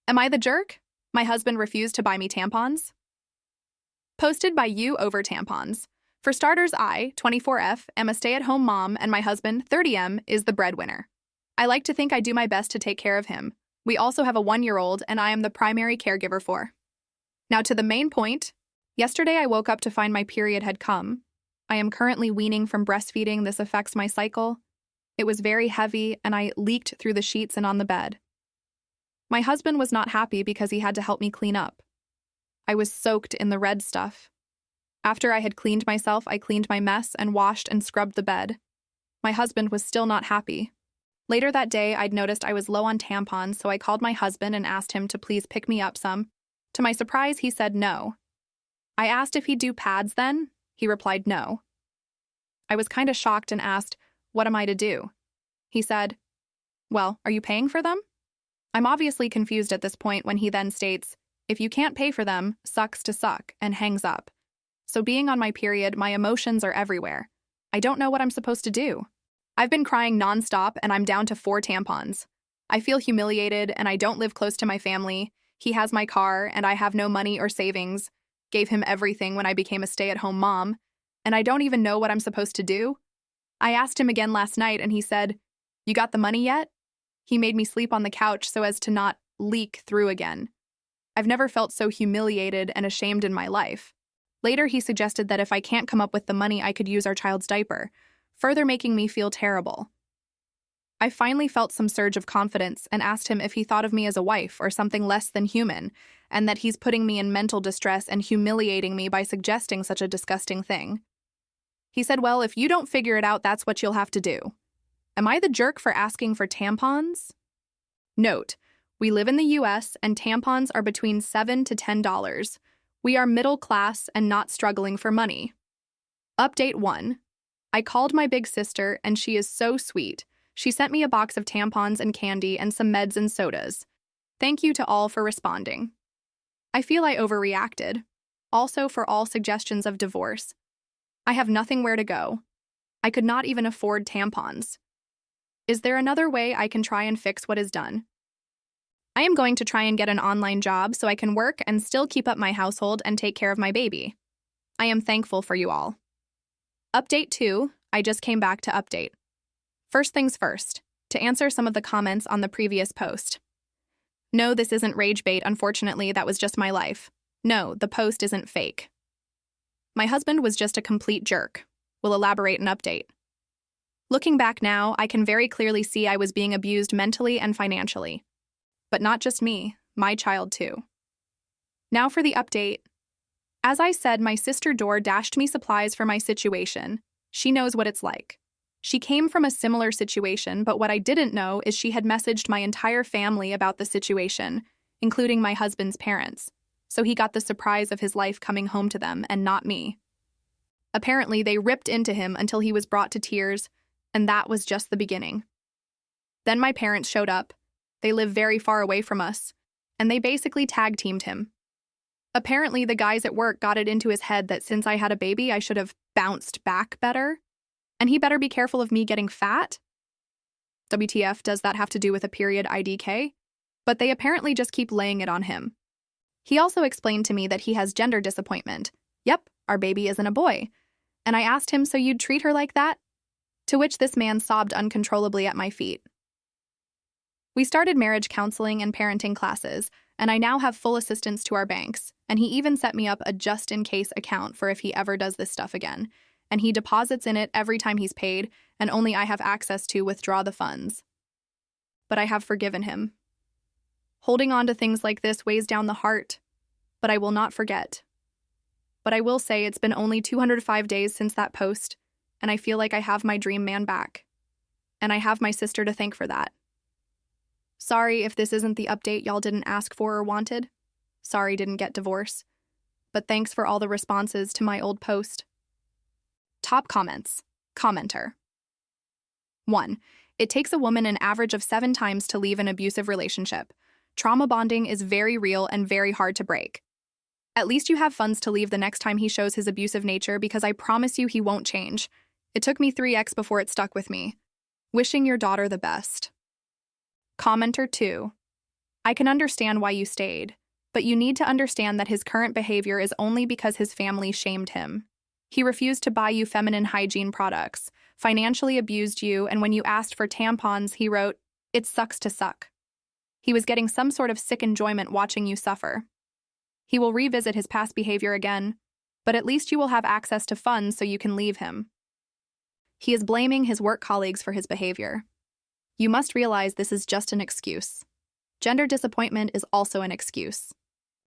Am I the jerk? My husband refused to buy me tampons. Posted by you overtampons. For starters, I, 24F, am a stay-at-home mom and my husband, 30M, is the breadwinner. I like to think I do my best to take care of him. We also have a 1-year-old and I am the primary caregiver for. Now to the main point. Yesterday I woke up to find my period had come. I am currently weaning from breastfeeding. This affects my cycle. It was very heavy and I leaked through the sheets and on the bed. My husband was not happy because he had to help me clean up. I was soaked in the red stuff. After I had cleaned myself, I cleaned my mess and washed and scrubbed the bed. My husband was still not happy. Later that day, I'd noticed I was low on tampons, so I called my husband and asked him to please pick me up some. To my surprise, he said no. I asked if he'd do pads then. He replied no. I was kind of shocked and asked, what am I to do? He said, well, are you paying for them? I'm obviously confused at this point when he then states, if you can't pay for them, sucks to suck, and hangs up. So being on my period, my emotions are everywhere. I don't know what I'm supposed to do. I've been crying nonstop and I'm down to 4 tampons. I feel humiliated and I don't live close to my family. He has my car and I have no money or savings. Gave him everything when I became a stay-at-home mom, and I don't even know what I'm supposed to do. I asked him again last night and he said, you got the money yet? He made me sleep on the couch so as to not leak through again. I've never felt so humiliated and ashamed in my life. Later, he suggested that if I can't come up with the money, I could use our child's diaper, further making me feel terrible. I finally felt some surge of confidence and asked him if he thought of me as a wife or something less than human, and that he's putting me in mental distress and humiliating me by suggesting such a disgusting thing. He said, well, if you don't figure it out, that's what you'll have to do. Am I the jerk for asking for tampons? Note, we live in the US and tampons are between $7 to $10. We are middle class and not struggling for money. Update 1. I called my big sister and she is so sweet. She sent me a box of tampons and candy and some meds and sodas. Thank you to all for responding. I feel I overreacted. Also for all suggestions of divorce. I have nothing where to go. I could not even afford tampons. Is there another way I can try and fix what is done? I am going to try and get an online job so I can work and still keep up my household and take care of my baby. I am thankful for you all. Update 2. I just came back to update. First things first, to answer some of the comments on the previous post. No, this isn't rage bait, unfortunately, that was just my life. No, the post isn't fake. My husband was just a complete jerk. We'll elaborate and update. Looking back now, I can very clearly see I was being abused mentally and financially. But not just me, my child too. Now for the update. As I said, my sister Dor dashed me supplies for my situation. She knows what it's like. She came from a similar situation, but what I didn't know is she had messaged my entire family about the situation, including my husband's parents. So he got the surprise of his life coming home to them and not me. Apparently, they ripped into him until he was brought to tears, and that was just the beginning. Then my parents showed up. They live very far away from us, and they basically tag-teamed him. Apparently, the guys at work got it into his head that since I had a baby, I should have bounced back better, and he better be careful of me getting fat. WTF, does that have to do with a period IDK? But they apparently just keep laying it on him. He also explained to me that he has gender disappointment. Yep, our baby isn't a boy. And I asked him, so you'd treat her like that? To which this man sobbed uncontrollably at my feet. We started marriage counseling and parenting classes, and I now have full assistance to our banks, and he even set me up a just-in-case account for if he ever does this stuff again, and he deposits in it every time he's paid, and only I have access to withdraw the funds. But I have forgiven him. Holding on to things like this weighs down the heart, but I will not forget. But I will say it's been only 205 days since that post, and I feel like I have my dream man back. And I have my sister to thank for that. Sorry if this isn't the update y'all didn't ask for or wanted. Sorry didn't get divorce. But thanks for all the responses to my old post. Top comments. Commenter. 1. It takes a woman an average of 7 times to leave an abusive relationship. Trauma bonding is very real and very hard to break. At least you have funds to leave the next time he shows his abusive nature, because I promise you he won't change. It took me 3x before it stuck with me. Wishing your daughter the best. Commenter 2. I can understand why you stayed, but you need to understand that his current behavior is only because his family shamed him. He refused to buy you feminine hygiene products, financially abused you, and when you asked for tampons, he wrote, "It sucks to suck." He was getting some sort of sick enjoyment watching you suffer. He will revisit his past behavior again, but at least you will have access to funds so you can leave him. He is blaming his work colleagues for his behavior. You must realize this is just an excuse. Gender disappointment is also an excuse.